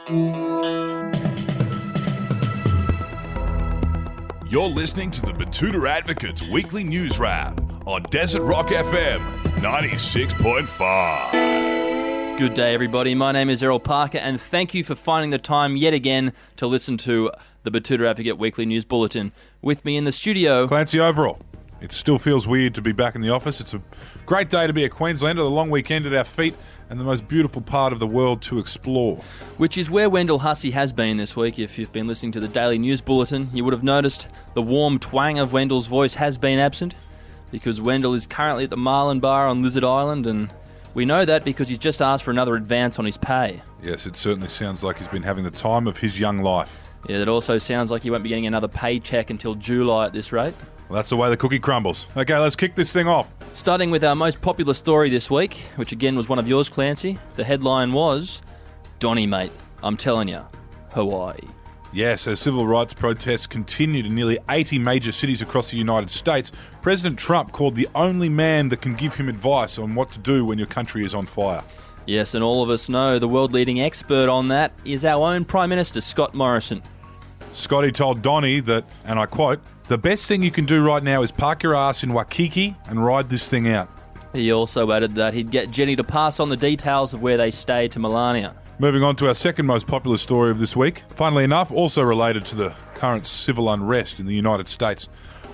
You're listening to the Batuta Advocates Weekly News Wrap on Desert Rock FM 96.5. Good day, everybody. My name is Errol Parker, and thank you for finding the time yet again to listen to the Batuta Advocate Weekly News Bulletin. With me in the studio, Clancy, Overell. It still feels weird to be back in the office. It's a great day to be a Queenslander, the long weekend at our feet, and the most beautiful part of the world to explore. which is where Wendell Hussey has been this week. If you've been listening to the Daily News Bulletin, you would have noticed the warm twang of Wendell's voice has been absent, because Wendell is currently at the Marlin Bar on Lizard Island, and we know that because he's just asked for another advance on his pay. Yes, it certainly sounds like he's been having the time of his young life. Yeah, it also sounds like he won't be getting another paycheck until July at this rate. Well, that's the way the cookie crumbles. Okay, let's kick this thing off. Starting with our most popular story this week, which again was one of yours, Clancy. The headline was, Donnie, mate, I'm telling ya, Hawaii. Yes, as civil rights protests continued in nearly 80 major cities across the United States, President Trump called the only man that can give him advice on what to do when your country is on fire. Yes, and all of us know the world-leading expert on that is our own Prime Minister, Scott Morrison. Scotty told Donnie that, and I quote, "The best thing you can do right now is park your ass in Waikiki and ride this thing out." He also added that he'd get Jenny to pass on the details of where they stay to Melania. Moving on to our second most popular story of this week. Funnily enough, also related to the current civil unrest in the United States.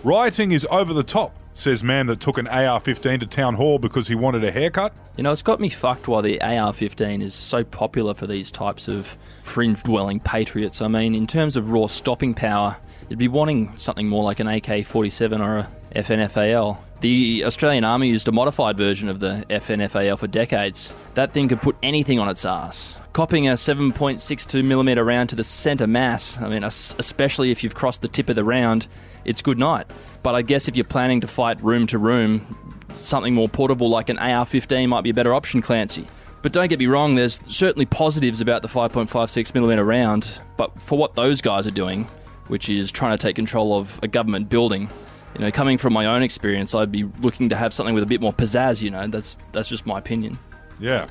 Rioting is over the top, says man that took an AR-15 to town hall because he wanted a haircut. You know, it's got me fucked why the AR-15 is so popular for these types of fringe-dwelling patriots. I mean, in terms of raw stopping power, you'd be wanting something more like an AK-47 or a FNFAL. The Australian Army used a modified version of the FNFAL for decades. That thing could put anything on its ass. Copping a 7.62mm round to the centre mass, I mean, especially if you've crossed the tip of the round, it's good night. But I guess if you're planning to fight room to room, something more portable like an AR-15 might be a better option, Clancy. But don't get me wrong, there's certainly positives about the 5.56mm round, but for what those guys are doing, which is trying to take control of a government building, you know, coming from my own experience, I'd be looking to have something with a bit more pizzazz, you know. That's just my opinion. Yeah,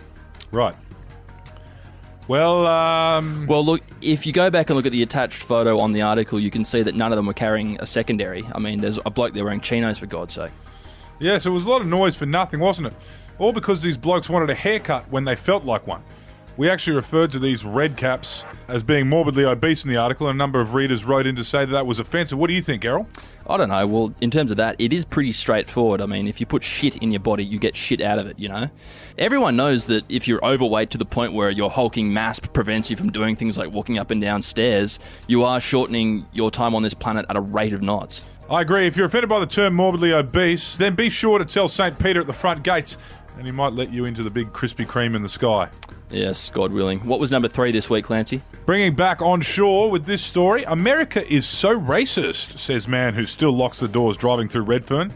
right. Well, Well, look, if you go back and look at the attached photo on the article, you can see that none of them were carrying a secondary. I mean, there's a bloke there wearing chinos, for God's sake. yeah, so it was a lot of noise for nothing, wasn't it? All because these blokes wanted a haircut when they felt like one. We actually referred to these red caps as being morbidly obese in the article, and a number of readers wrote in to say that was offensive. What do you think, Errol? I don't know. Well, in terms of that, it is pretty straightforward. I mean, if you put shit in your body, you get shit out of it, you know? Everyone knows that if you're overweight to the point where your hulking mass prevents you from doing things like walking up and down stairs, you are shortening your time on this planet at a rate of knots. I agree. If you're offended by the term morbidly obese, then be sure to tell St. Peter at the front gates, and he might let you into the big Krispy Kreme in the sky. Yes, God willing. What was number 3 this week, Clancy? Bringing back on shore with this story, America is so racist, says man who still locks the doors driving through Redfern.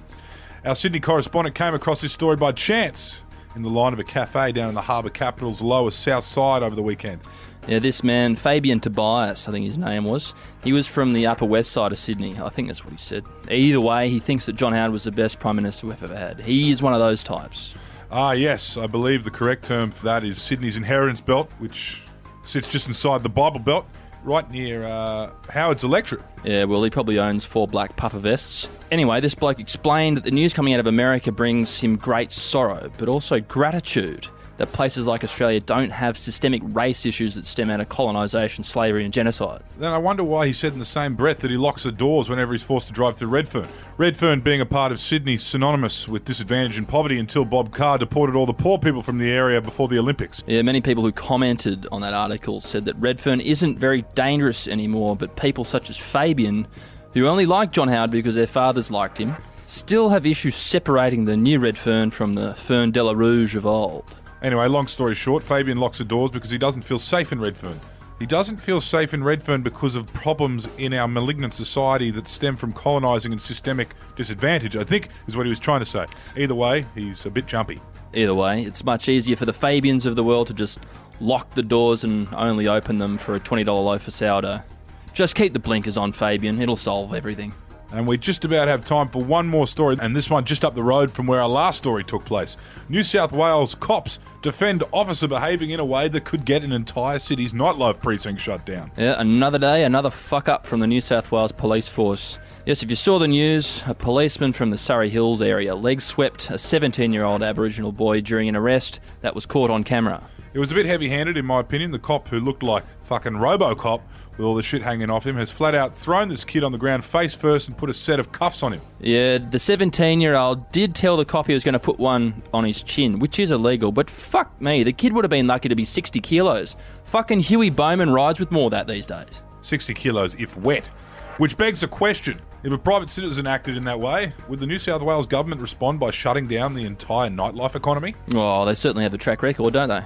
Our Sydney correspondent came across this story by chance in the line of a cafe down in the harbour capital's lower south side over the weekend. Yeah, this man, Fabian Tobias, I think his name was, he was from the upper west side of Sydney. I think that's what he said. Either way, he thinks that John Howard was the best Prime Minister we've ever had. He is one of those types. Ah, yes, I believe the correct term for that is Sydney's inheritance belt, which sits just inside the Bible Belt, right near Howard's electorate. Yeah, well, he probably owns 4 black puffer vests. Anyway, this bloke explained that the news coming out of America brings him great sorrow, but also gratitude that places like Australia don't have systemic race issues that stem out of colonisation, slavery and genocide. Then I wonder why he said in the same breath that he locks the doors whenever he's forced to drive through Redfern. Redfern being a part of Sydney synonymous with disadvantage and poverty until Bob Carr deported all the poor people from the area before the Olympics. Yeah, many people who commented on that article said that Redfern isn't very dangerous anymore, but people such as Fabian, who only like John Howard because their fathers liked him, still have issues separating the new Redfern from the Fern de la Rouge of old. Anyway, long story short, Fabian locks the doors because he doesn't feel safe in Redfern. He doesn't feel safe in Redfern because of problems in our malignant society that stem from colonising and systemic disadvantage, I think is what he was trying to say. Either way, he's a bit jumpy. Either way, it's much easier for the Fabians of the world to just lock the doors and only open them for a $20 loaf of sourdough. Just keep the blinkers on, Fabian. It'll solve everything. And we just about have time for one more story, and this one just up the road from where our last story took place. New South Wales cops defend officer behaving in a way that could get an entire city's nightlife precinct shut down. Yeah, another day, another fuck-up from the New South Wales Police Force. Yes, if you saw the news, a policeman from the Surrey Hills area leg-swept a 17-year-old Aboriginal boy during an arrest that was caught on camera. It was a bit heavy-handed, in my opinion. The cop, who looked like fucking RoboCop with all the shit hanging off him, has flat out thrown this kid on the ground face first and put a set of cuffs on him. Yeah, the 17-year-old did tell the cop he was going to put one on his chin, which is illegal, but fuck me, the kid would have been lucky to be 60 kilos. Fucking Huey Bowman rides with more of that these days. 60 kilos if wet. Which begs a question. If a private citizen acted in that way, would the New South Wales government respond by shutting down the entire nightlife economy? Oh, they certainly have the track record, don't they?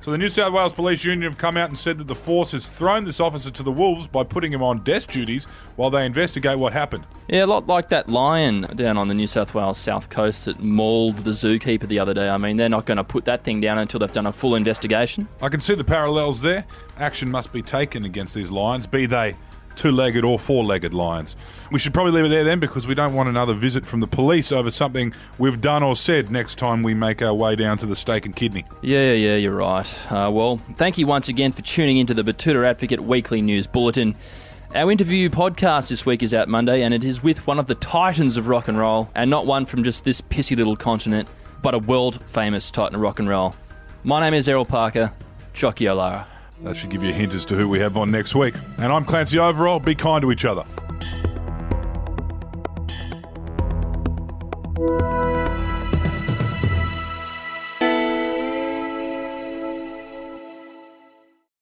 So the New South Wales Police Union have come out and said that the force has thrown this officer to the wolves by putting him on desk duties while they investigate what happened. Yeah, a lot like that lion down on the New South Wales south coast that mauled the zookeeper the other day. I mean, they're not going to put that thing down until they've done a full investigation. I can see the parallels there. Action must be taken against these lions, be they two-legged or four-legged lions. We should probably leave it there then, because we don't want another visit from the police over something we've done or said next time we make our way down to the steak and kidney. Yeah, you're right. Well, thank you once again for tuning into the Batuta Advocate Weekly News Bulletin. Our interview podcast this week is out Monday, and it is with one of the titans of rock and roll, and not one from just this pissy little continent, but a world-famous titan of rock and roll. My name is Errol Parker. Jockey O'Lara. That should give you a hint as to who we have on next week. And I'm Clancy Overell. Be kind to each other.